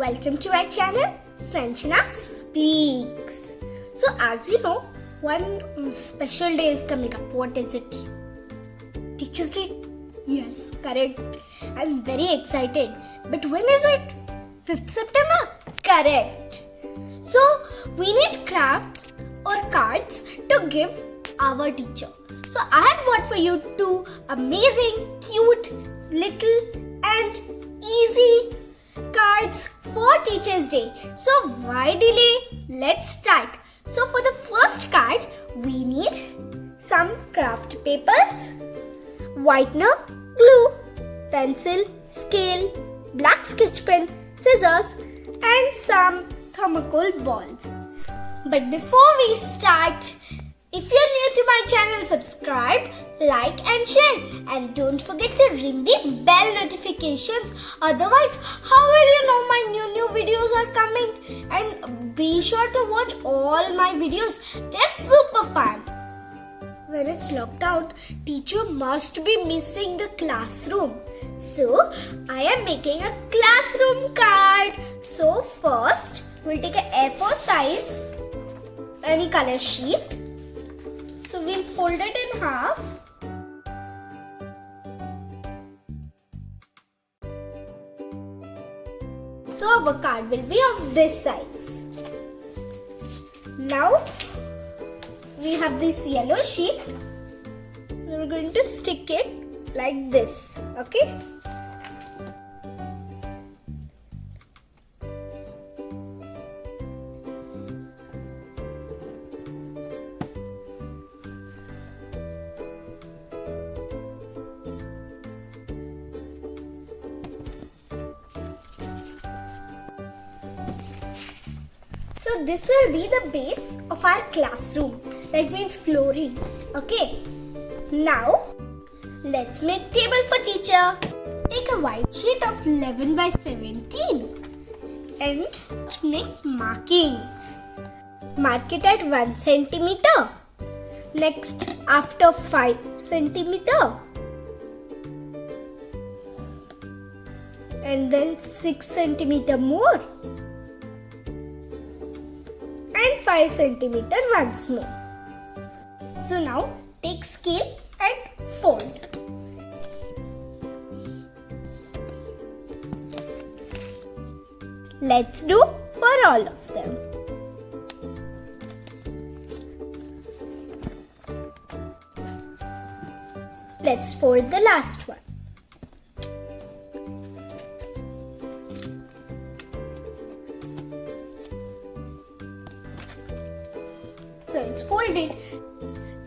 welcome to our channel Sanjana Speaks. So as you know, one special day is coming up. What is it? Teachers Day? Yes, correct. I'm very excited. But when is it? 5th September? Correct. So we need crafts or cards to give our teacher. So I have bought for you two amazing, cute, little and easy cards for Teachers Day. So why delay? Let's start. So for the first card, we need some craft papers, whitener, glue, pencil, scale, black sketch pen, scissors and some thermocol balls. But before we start, if you're new to my channel, subscribe, like and share. And don't forget to ring the bell notifications. Otherwise, how will you know my new videos are coming? And be sure to watch all my videos. They're super fun. When it's locked out, teacher must be missing the classroom. So, I am making a classroom card. So first, we'll take a A4 size, any color sheet. So we'll fold it in half. So our card will be of this size. Now we have this yellow sheet. We're going to stick it like this. Okay? So this will be the base of our classroom. That means flooring. Okay. Now let's make table for teacher. Take a white sheet of 11 by 17 and make markings. Mark it at 1 centimeter. Next after 5 centimeter. And then 6 centimeter more. And 5 centimeter once more. So now take scale and fold. Let's do for all of them. Let's fold the last one. So it's folded.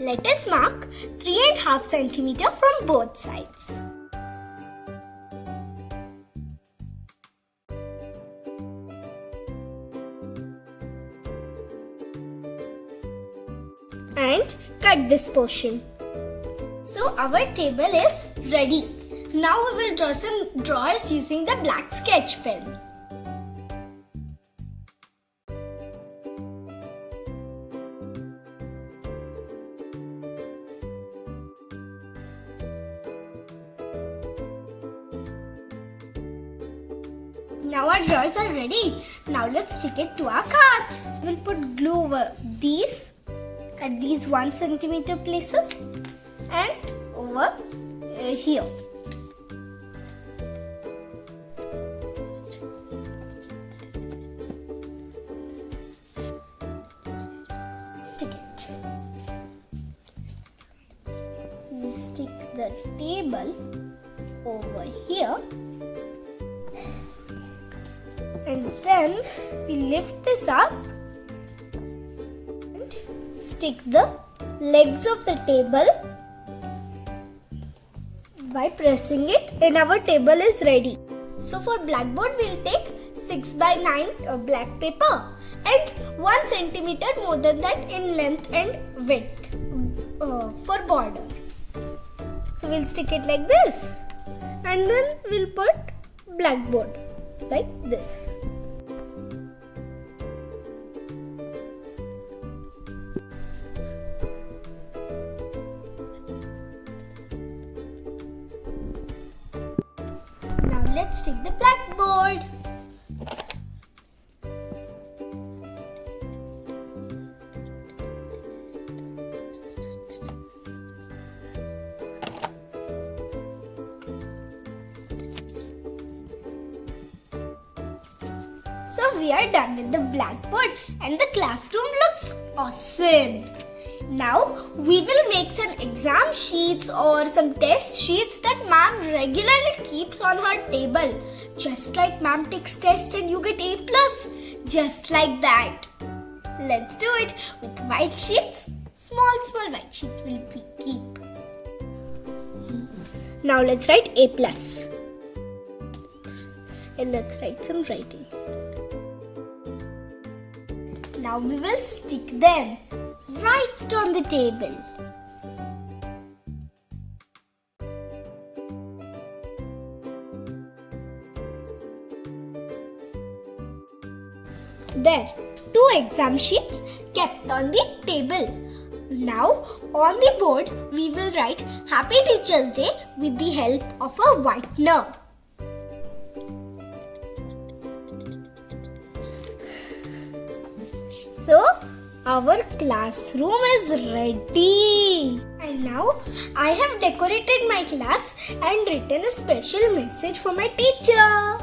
Let us mark 3.5 centimeter from both sides. And cut this portion. So our table is ready. Now we will draw some drawers using the black sketch pen. Now our drawers are ready. Now let's stick it to our card. We'll put glue over these at these 1 centimeter places and over here. Stick it. We stick the table over here. And then we lift this up and stick the legs of the table by pressing it, and our table is ready. So for blackboard we'll take 6 by 9 black paper and 1 centimeter more than that in length and width for border. So we'll stick it like this and then we'll put blackboard like this. Now let's take the blackboard. So we are done with the blackboard and the classroom looks awesome. Now we will make some exam sheets or some test sheets that ma'am regularly keeps on her table. Just like ma'am takes test and you get A+. Just like that. Let's do it with white sheets. Small white sheet will be keep. Now let's write A+. And let's write some writing. Now we will stick them right on the table. There, 2 exam sheets kept on the table. Now, on the board, we will write Happy Teacher's Day with the help of a whitener. So, our classroom is ready. And now, I have decorated my class and written a special message for my teacher.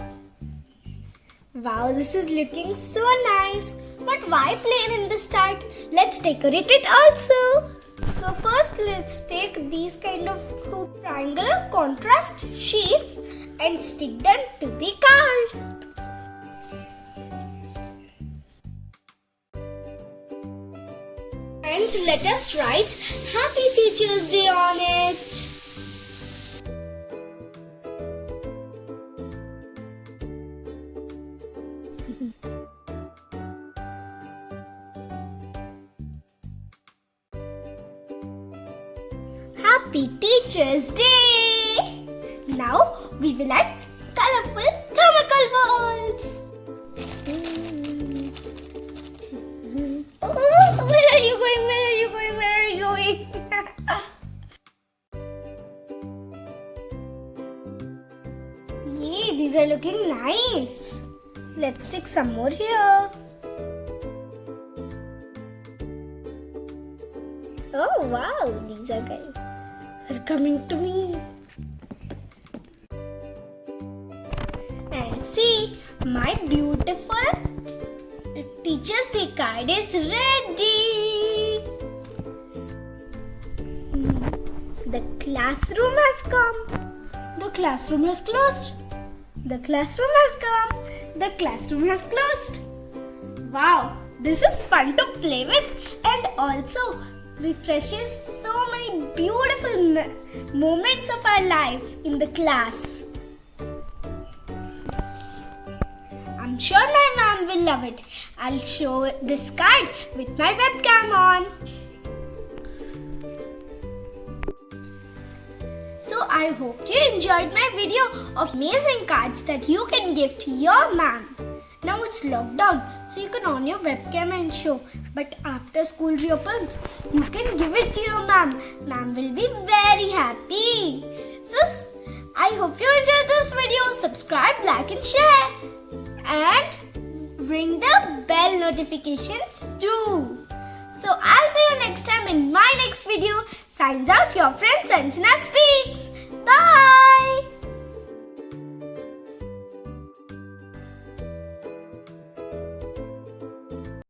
Wow, this is looking so nice. But why plain in the start? Let's decorate it also. So first let's take these kind of 2 triangular contrast sheets and stick them to the card. And let us write Happy Teacher's Day on it. Happy Teacher's Day! Now we will add colorful thermocol balls. Oh, where are you going? Where are you going? Where are you going? Yay, these are looking nice. Let's stick some more here. Oh wow, these are guys are coming to me. And see, my beautiful Teacher's Day card is ready. The classroom has come. The classroom has closed. The classroom has come. The classroom has closed. Wow, this is fun to play with and also refreshes so many beautiful moments of our life in the class. I'm sure my mom will love it. I'll show this card with my webcam on. So I hope you enjoyed my video of amazing cards that you can give to your mom. Now it's lockdown, so you can on your webcam and show. But after school reopens, you can give it to your mom. Mom will be very happy. So I hope you enjoyed this video. Subscribe, like and share. And ring the bell notifications too. So I'll see you next time in my next video. Signs out your friend Sanjana Speaks. Bye.